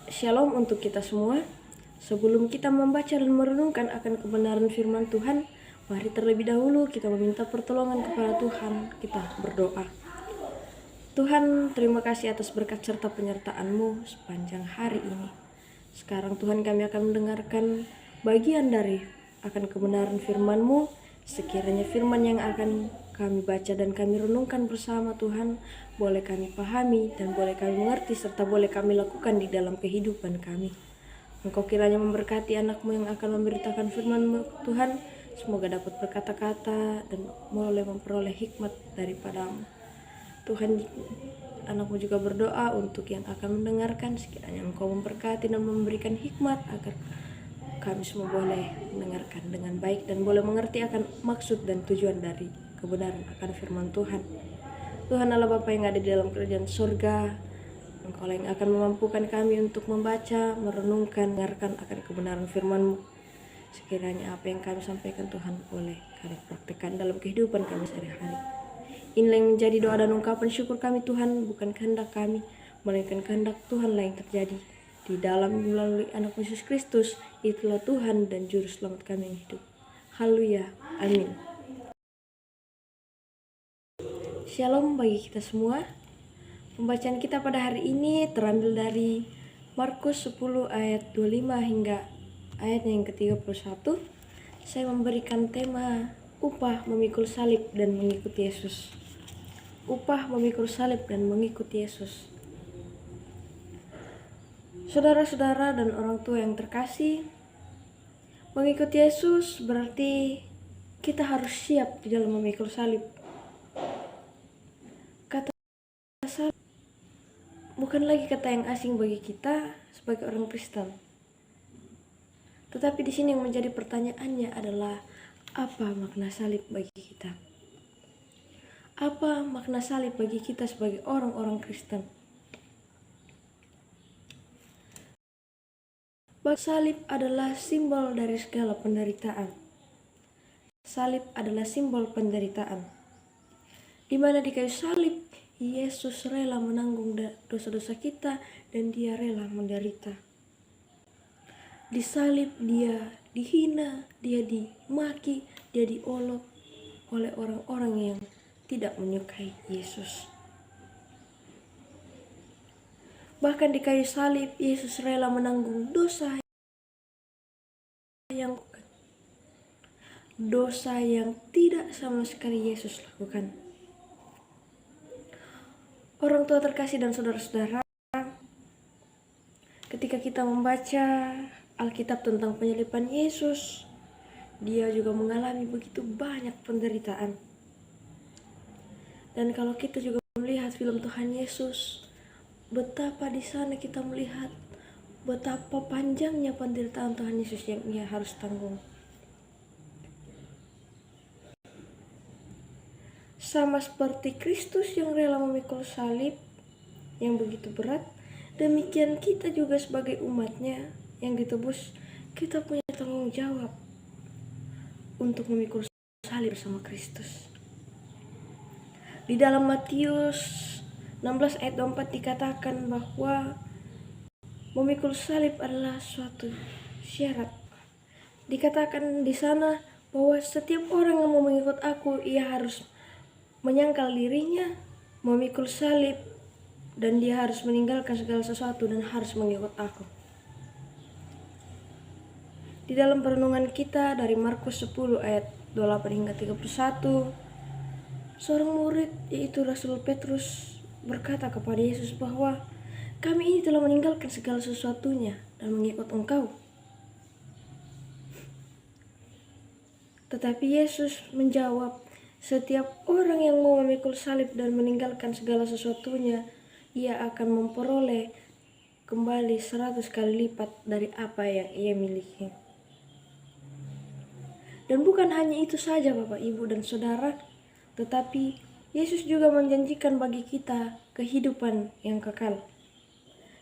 Shalom untuk kita semua. Sebelum kita membaca dan merenungkan akan kebenaran firman Tuhan, mari terlebih dahulu kita meminta pertolongan kepada Tuhan. Kita berdoa. Tuhan, terima kasih atas berkat serta penyertaan-Mu sepanjang hari ini. Sekarang Tuhan, kami akan mendengarkan bagian dari akan kebenaran firman-Mu. Sekiranya firman yang akan kami baca dan kami renungkan bersama Tuhan, boleh kami pahami dan boleh kami mengerti serta boleh kami lakukan di dalam kehidupan kami. Engkau kiranya memberkati anak-Mu yang akan memberitakan firman-Mu Tuhan. Semoga dapat berkata-kata dan boleh memperoleh hikmat daripada-Mu. Tuhan, anak-Mu juga berdoa untuk yang akan mendengarkan. Sekiranya Engkau memberkati dan memberikan hikmat agar kami semua boleh mendengarkan dengan baik dan boleh mengerti akan maksud dan tujuan dari kebenaran akan firman Tuhan. Tuhan Allah Bapa yang ada di dalam kerajaan surga, Engkau yang akan memampukan kami untuk membaca, merenungkan, mendengarkan akan kebenaran firman-Mu. Sekiranya apa yang kami sampaikan Tuhan boleh kami praktekkan dalam kehidupan kami sehari-hari. Inilah yang menjadi doa dan ungkapan syukur kami Tuhan, bukan kehendak kami, melainkan kehendak Tuhanlah yang terjadi. Di dalam melalui anak Yesus Kristus, itulah Tuhan dan Juru Selamat kami yang hidup. Haleluya, amin. Shalom bagi kita semua. Pembacaan kita pada hari ini terambil dari Markus 10 ayat 25 hingga ayat yang ke-31. Saya memberikan tema upah memikul salib dan mengikuti Yesus. Upah memikul salib dan mengikuti Yesus. Saudara-saudara dan orang tua yang terkasih, mengikuti Yesus berarti kita harus siap di dalam memikul salib. Kata salib bukan lagi kata yang asing bagi kita sebagai orang Kristen. Tetapi di sini yang menjadi pertanyaannya adalah apa makna salib bagi kita? Apa makna salib bagi kita sebagai orang-orang Kristen? Salib adalah simbol dari segala penderitaan. Salib adalah simbol penderitaan. Di mana di kayu salib, Yesus rela menanggung dosa-dosa kita dan Dia rela menderita. Di salib Dia dihina, Dia dimaki, Dia diolok oleh orang-orang yang tidak menyukai Yesus. Bahkan di kayu salib, Yesus rela menanggung dosa yang tidak sama sekali Yesus lakukan. Orang tua terkasih dan saudara-saudara, ketika kita membaca Alkitab tentang penyaliban Yesus, Dia juga mengalami begitu banyak penderitaan. Dan kalau kita juga melihat film Tuhan Yesus, betapa di sana kita melihat betapa panjangnya penderitaan Tuhan Yesus yang Ia harus tanggung. Sama seperti Kristus yang rela memikul salib yang begitu berat, demikian kita juga sebagai umatnya yang ditebus, kita punya tanggung jawab untuk memikul salib bersama Kristus. Di dalam Matius 16 ayat 24 dikatakan bahwa memikul salib adalah suatu syarat. Dikatakan di sana bahwa setiap orang yang mau mengikut aku, ia harus menyangkal dirinya, memikul salib, dan dia harus meninggalkan segala sesuatu dan harus mengikut aku. Di dalam perenungan kita dari Markus 10 ayat 28 hingga 31, seorang murid yaitu Rasul Petrus berkata kepada Yesus bahwa kami ini telah meninggalkan segala sesuatunya dan mengikut Engkau. Tetapi Yesus menjawab, setiap orang yang mau memikul salib dan meninggalkan segala sesuatunya, ia akan memperoleh kembali 100 kali lipat dari apa yang ia miliki. Dan bukan hanya itu saja Bapak, Ibu, dan Saudara, tetapi Yesus juga menjanjikan bagi kita kehidupan yang kekal.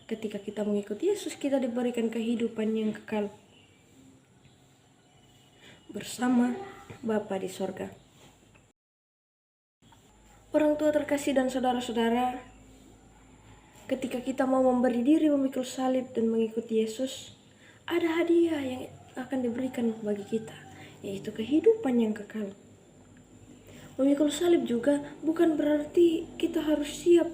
Ketika kita mengikuti Yesus, kita diberikan kehidupan yang kekal bersama Bapa di sorga. Orang tua terkasih dan saudara-saudara, ketika kita mau memberi diri memikul salib dan mengikuti Yesus, ada hadiah yang akan diberikan bagi kita, yaitu kehidupan yang kekal. Memikul salib juga bukan berarti kita harus siap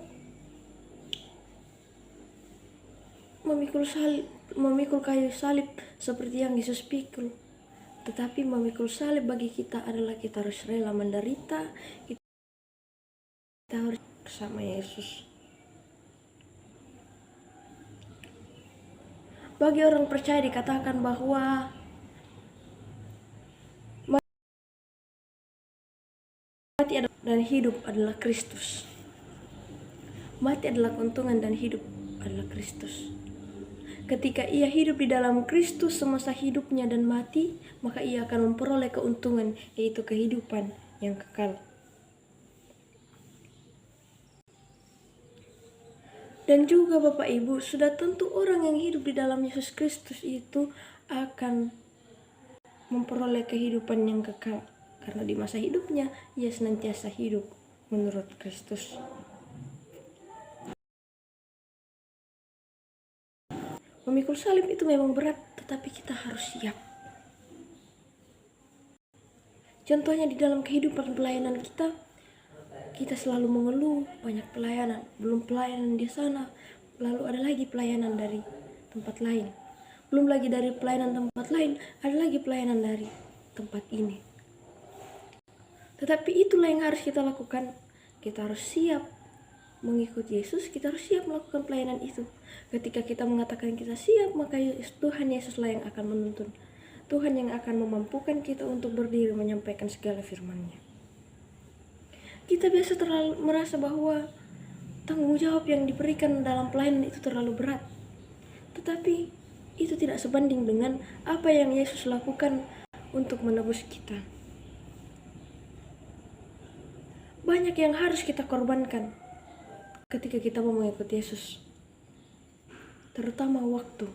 memikul kayu salib seperti yang Yesus pikul. Tetapi memikul salib bagi kita adalah kita harus rela menderita, kita harus bersama Yesus. Bagi orang percaya dikatakan bahwa mati dan hidup adalah Kristus. Mati adalah keuntungan dan hidup adalah Kristus. Ketika ia hidup di dalam Kristus semasa hidupnya dan mati, maka ia akan memperoleh keuntungan, yaitu kehidupan yang kekal. Dan juga Bapak Ibu, sudah tentu orang yang hidup di dalam Yesus Kristus itu akan memperoleh kehidupan yang kekal. Karena di masa hidupnya, ia senantiasa hidup menurut Kristus. Memikul salib itu memang berat, tetapi kita harus siap. Contohnya di dalam kehidupan pelayanan kita selalu mengeluh banyak pelayanan, belum pelayanan di sana, lalu ada lagi pelayanan dari tempat lain. Belum lagi dari pelayanan tempat lain, ada lagi pelayanan dari tempat ini. Tetapi itulah yang harus kita lakukan. Kita harus siap mengikuti Yesus, kita harus siap melakukan pelayanan itu. Ketika kita mengatakan kita siap, maka Tuhan Yesuslah yang akan menuntun. Tuhan yang akan memampukan kita untuk berdiri menyampaikan segala firman-Nya. Kita biasa merasa bahwa tanggung jawab yang diberikan dalam pelayanan itu terlalu berat. Tetapi itu tidak sebanding dengan apa yang Yesus lakukan untuk menebus kita. Banyak yang harus kita korbankan ketika kita mau mengikuti Yesus, terutama waktu.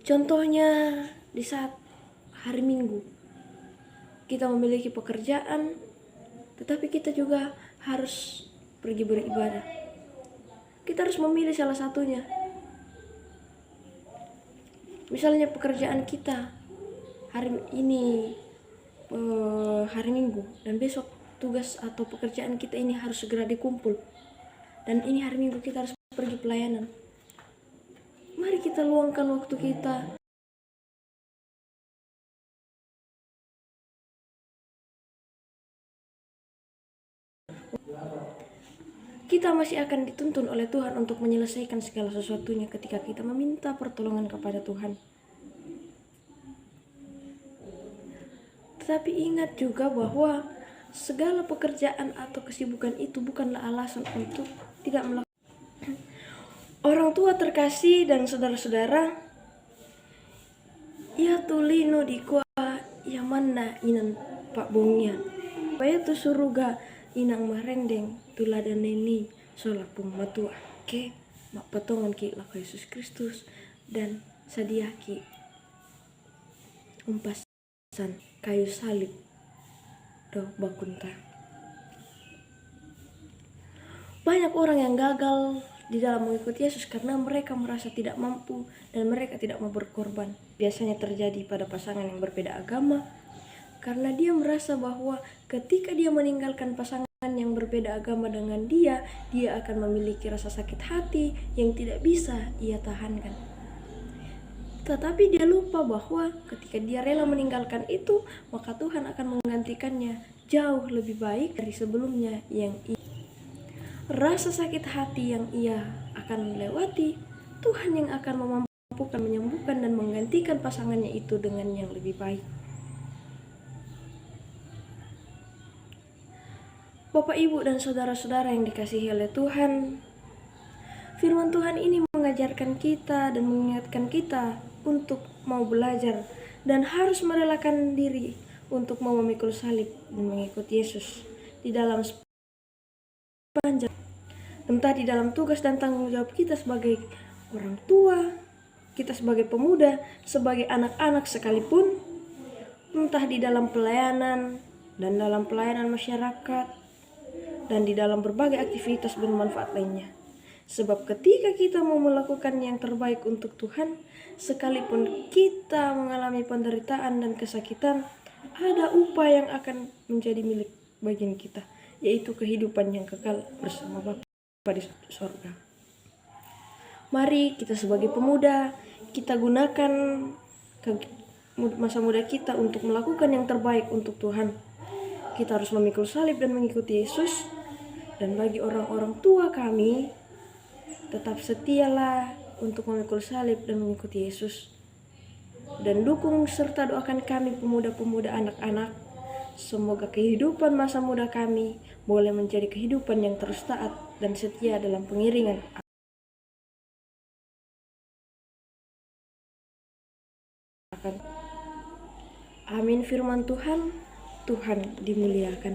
Contohnya di saat hari Minggu, kita memiliki pekerjaan, tetapi kita juga harus pergi beribadah. Kita harus memilih salah satunya. Misalnya pekerjaan kita hari ini hari Minggu, dan besok tugas atau pekerjaan kita ini harus segera dikumpul, dan ini hari Minggu kita harus pergi pelayanan. Mari kita luangkan waktu kita masih akan dituntun oleh Tuhan untuk menyelesaikan segala sesuatunya ketika kita meminta pertolongan kepada Tuhan. Tetapi ingat juga bahwa segala pekerjaan atau kesibukan itu bukanlah alasan untuk tidak melakukan. Orang tua terkasih dan saudara-saudara, ya tulino di kuah yamanna inan pak bongnya. Supaya tu suruga inang marendeng tuladan neni solapung matua ke mak patongan ki laka Yesus Kristus dan sadiaki umpasan kayu salib do bakunta. Banyak orang yang gagal di dalam mengikuti Yesus karena mereka merasa tidak mampu dan mereka tidak mau berkorban. Biasanya terjadi pada pasangan yang berbeda agama, karena dia merasa bahwa ketika dia meninggalkan pasangan yang berbeda agama dengan dia akan memiliki rasa sakit hati yang tidak bisa ia tahankan. Tetapi dia lupa bahwa ketika dia rela meninggalkan itu, maka Tuhan akan menggantikannya jauh lebih baik dari sebelumnya. Rasa sakit hati yang ia akan melewati, Tuhan yang akan memampukan menyembuhkan dan menggantikan pasangannya itu dengan yang lebih baik. Bapak, Ibu, dan saudara-saudara yang dikasihi oleh Tuhan, firman Tuhan ini mengajarkan kita dan mengingatkan kita untuk mau belajar dan harus merelakan diri untuk mau memikul salib dan mengikuti Yesus di dalam sepanjang, entah di dalam tugas dan tanggung jawab kita sebagai orang tua, kita sebagai pemuda, sebagai anak-anak sekalipun, entah di dalam pelayanan dan dalam pelayanan masyarakat, dan di dalam berbagai aktivitas bermanfaat lainnya. Sebab ketika kita mau melakukan yang terbaik untuk Tuhan, sekalipun kita mengalami penderitaan dan kesakitan, ada upah yang akan menjadi milik bagian kita, yaitu kehidupan yang kekal bersama Bapa di surga. Mari kita sebagai pemuda, kita gunakan masa muda kita untuk melakukan yang terbaik untuk Tuhan. Kita harus memikul salib dan mengikuti Yesus. Dan bagi orang-orang tua kami, tetap setialah untuk memikul salib dan mengikuti Yesus. Dan dukung serta doakan kami pemuda-pemuda anak-anak. Semoga kehidupan masa muda kami boleh menjadi kehidupan yang terus taat dan setia dalam pengiringan. Amin. Firman Tuhan, Tuhan dimuliakan.